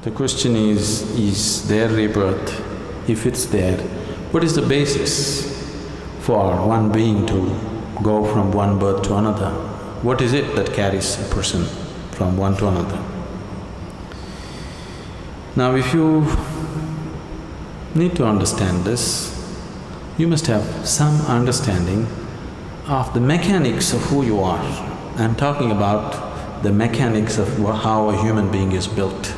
The question is there rebirth? If it's there, what is the basis for one being to go from one birth to another? What is it that carries a person from one to another? Now, if you need to understand this, you must have some understanding of the mechanics of who you are. I'm talking about the mechanics of how a human being is built.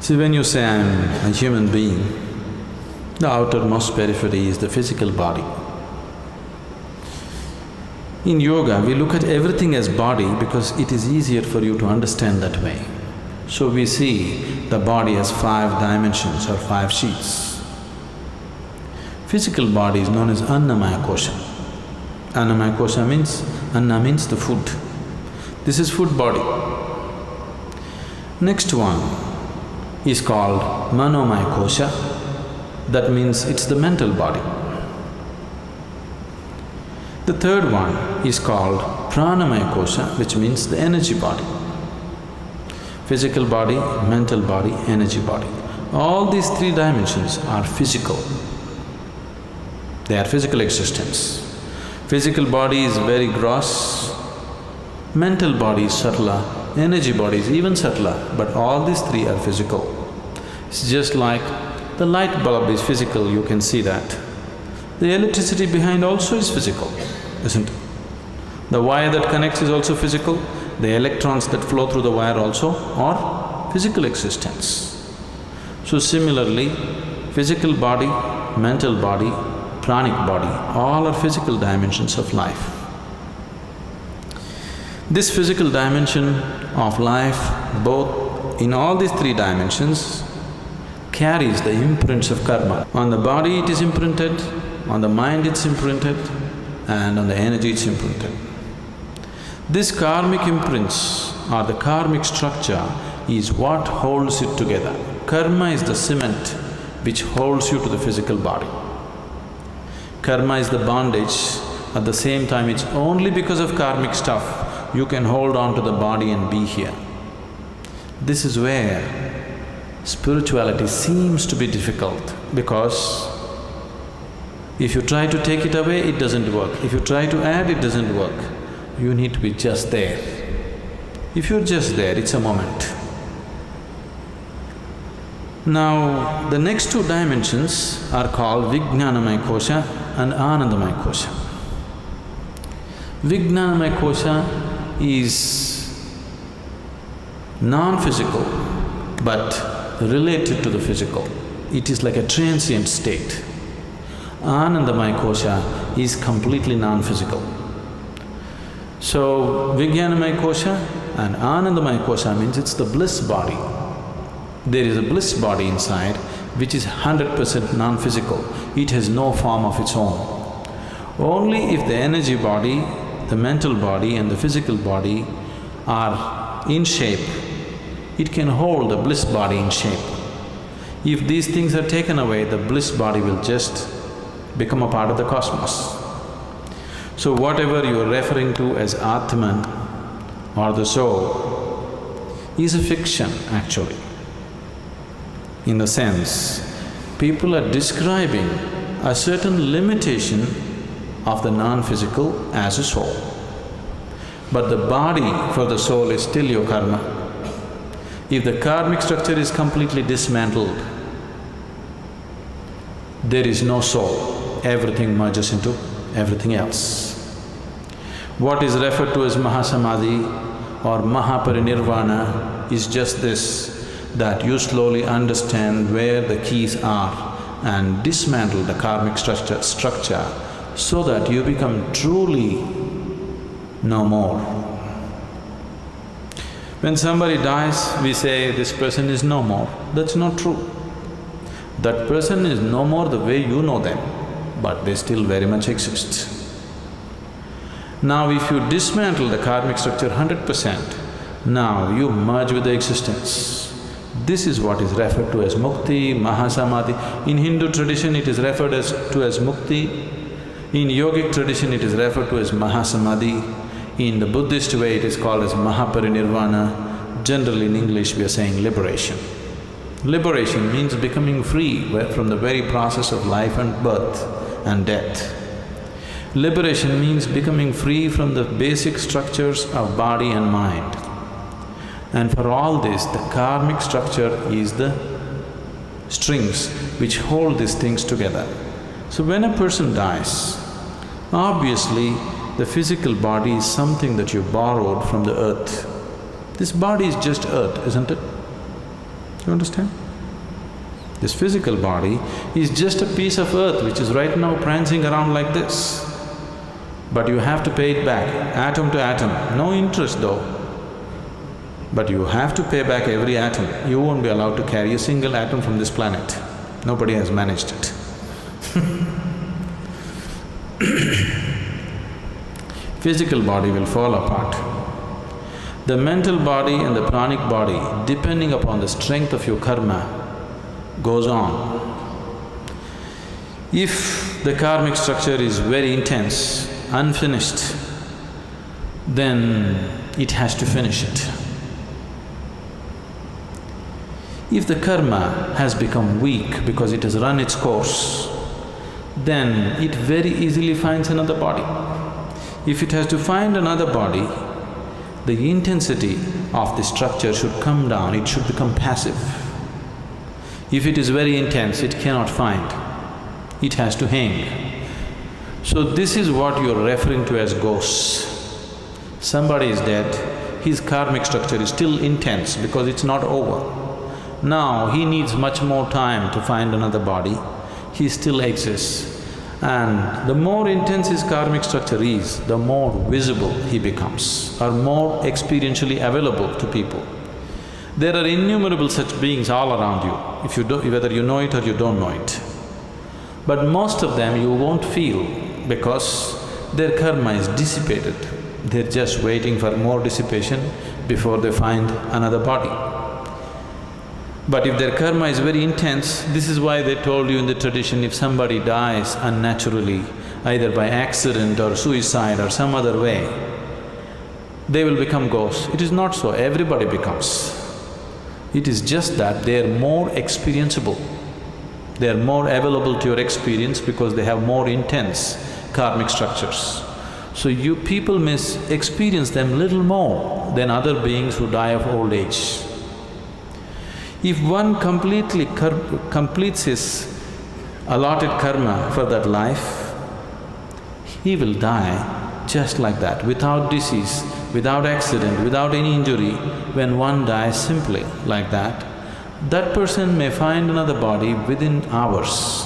See, when you say I'm a human being, the outermost periphery is the physical body. In yoga, we look at everything as body because it is easier for you to understand that way. So we see the body as 5 dimensions or 5 sheets. Physical body is known as Annamaya Kosha. Annamaya Kosha means… Anna means the food. This is food body. Next one is called Manomaya Kosha. That means it's the mental body. The third one is called Pranamaya Kosha, which means the energy body. Physical body, mental body, energy body. All these 3 dimensions are physical. They are physical existence. Physical body is very gross, mental body is subtler, energy body is even subtler, but all these 3 are physical. It's just like the light bulb is physical, you can see that. The electricity behind also is physical, isn't it? The wire that connects is also physical, the electrons that flow through the wire also are physical existence. So similarly, physical body, mental body, pranic body, all are physical dimensions of life. This physical dimension of life, both in all these 3 dimensions, carries the imprints of karma. On the body it is imprinted, on the mind it's imprinted, and on the energy it's imprinted. This karmic imprints or the karmic structure is what holds it together. Karma is the cement which holds you to the physical body. Karma is the bondage, at the same time it's only because of karmic stuff you can hold on to the body and be here. This is where spirituality seems to be difficult because if you try to take it away, it doesn't work. If you try to add, it doesn't work. You need to be just there. If you're just there, it's a moment. Now, the next 2 dimensions are called Vijnanamaya Kosha and Anandamaya Kosha. Vijnanamaya Kosha is non-physical but related to the physical. It is like a transient state. Anandamaya Kosha is completely non-physical. So, Vijnanamaya Kosha and Anandamaya Kosha means it's the bliss body. There is a bliss body inside which is 100% non-physical. It has no form of its own. Only if the energy body, the mental body and the physical body are in shape, it can hold the bliss body in shape. If these things are taken away, the bliss body will just become a part of the cosmos. So whatever you are referring to as Atman or the soul is a fiction actually. In the sense, people are describing a certain limitation of the non-physical as a soul. But the body for the soul is still your karma. If the karmic structure is completely dismantled, there is no soul, everything merges into everything else. What is referred to as Mahasamadhi or Mahaparinirvana is just this, that you slowly understand where the keys are and dismantle the karmic structure so that you become truly no more. When somebody dies, we say, this person is no more. That's not true. That person is no more the way you know them, but they still very much exist. Now if you dismantle the karmic structure 100%, now you merge with the existence. This is what is referred to as mukti, mahasamadhi. In Hindu tradition it is referred to as mukti. In yogic tradition it is referred to as mahasamadhi. In the Buddhist way it is called as mahaparinirvana. generally in English we are saying liberation. Liberation means becoming free from the very process of life and birth and death. Liberation means becoming free from the basic structures of body and mind. And for all this, the karmic structure is the strings which hold these things together. So when a person dies, obviously the physical body is something that you borrowed from the earth. This body is just earth, isn't it? You understand? This physical body is just a piece of earth which is right now prancing around like this. But you have to pay it back, atom to atom, no interest though. But you have to pay back every atom. You won't be allowed to carry a single atom from this planet. Nobody has managed it. Physical body will fall apart. The mental body and the pranic body, depending upon the strength of your karma, goes on. If the karmic structure is very intense, unfinished, then it has to finish it. If the karma has become weak because it has run its course, then it very easily finds another body. If it has to find another body, the intensity of the structure should come down, it should become passive. If it is very intense, it cannot find, it has to hang. So this is what you're referring to as ghosts. Somebody is dead, his karmic structure is still intense because it's not over. Now he needs much more time to find another body, he still exists. And the more intense his karmic structure is, the more visible he becomes, or more experientially available to people. There are innumerable such beings all around you, if you whether you know it or you don't know it. But most of them you won't feel because their karma is dissipated. They're just waiting for more dissipation before they find another body. But if their karma is very intense, this is why they told you in the tradition, if somebody dies unnaturally, either by accident or suicide or some other way, they will become ghosts. It is not so, everybody becomes. It is just that they are more experienceable. They are more available to your experience because they have more intense karmic structures. So you people may experience them little more than other beings who die of old age. If one completely completes his allotted karma for that life, he will die just like that, without disease, without accident, without any injury. When one dies simply like that, that person may find another body within hours.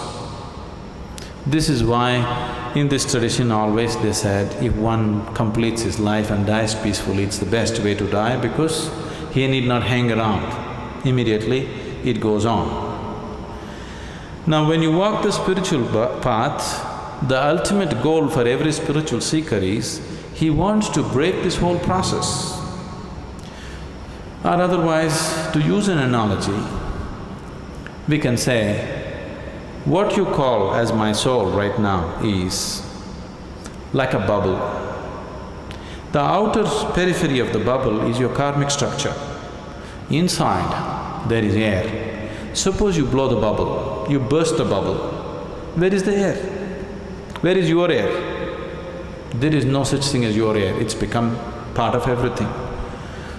This is why in this tradition always they said, if one completes his life and dies peacefully, it's the best way to die because he need not hang around. Immediately it goes on. Now when you walk the spiritual path, the ultimate goal for every spiritual seeker is, he wants to break this whole process. Or otherwise, to use an analogy, we can say, what you call as my soul right now is like a bubble. The outer periphery of the bubble is your karmic structure. Inside, there is air. Suppose you blow the bubble, you burst the bubble. Where is the air? Where is your air? There is no such thing as your air, it's become part of everything.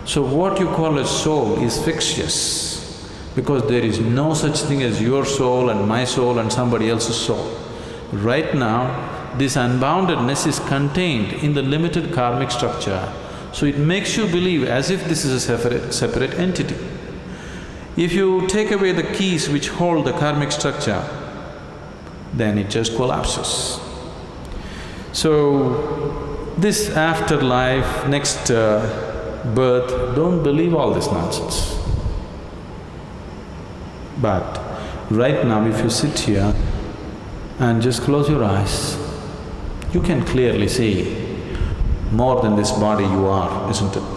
So what you call as soul is fictitious because there is no such thing as your soul and my soul and somebody else's soul. Right now, this unboundedness is contained in the limited karmic structure, so it makes you believe as if this is a separate entity. If you take away the keys which hold the karmic structure, then it just collapses. So, this afterlife, next birth, don't believe all this nonsense. But right now if you sit here and just close your eyes, you can clearly see more than this body you are, isn't it?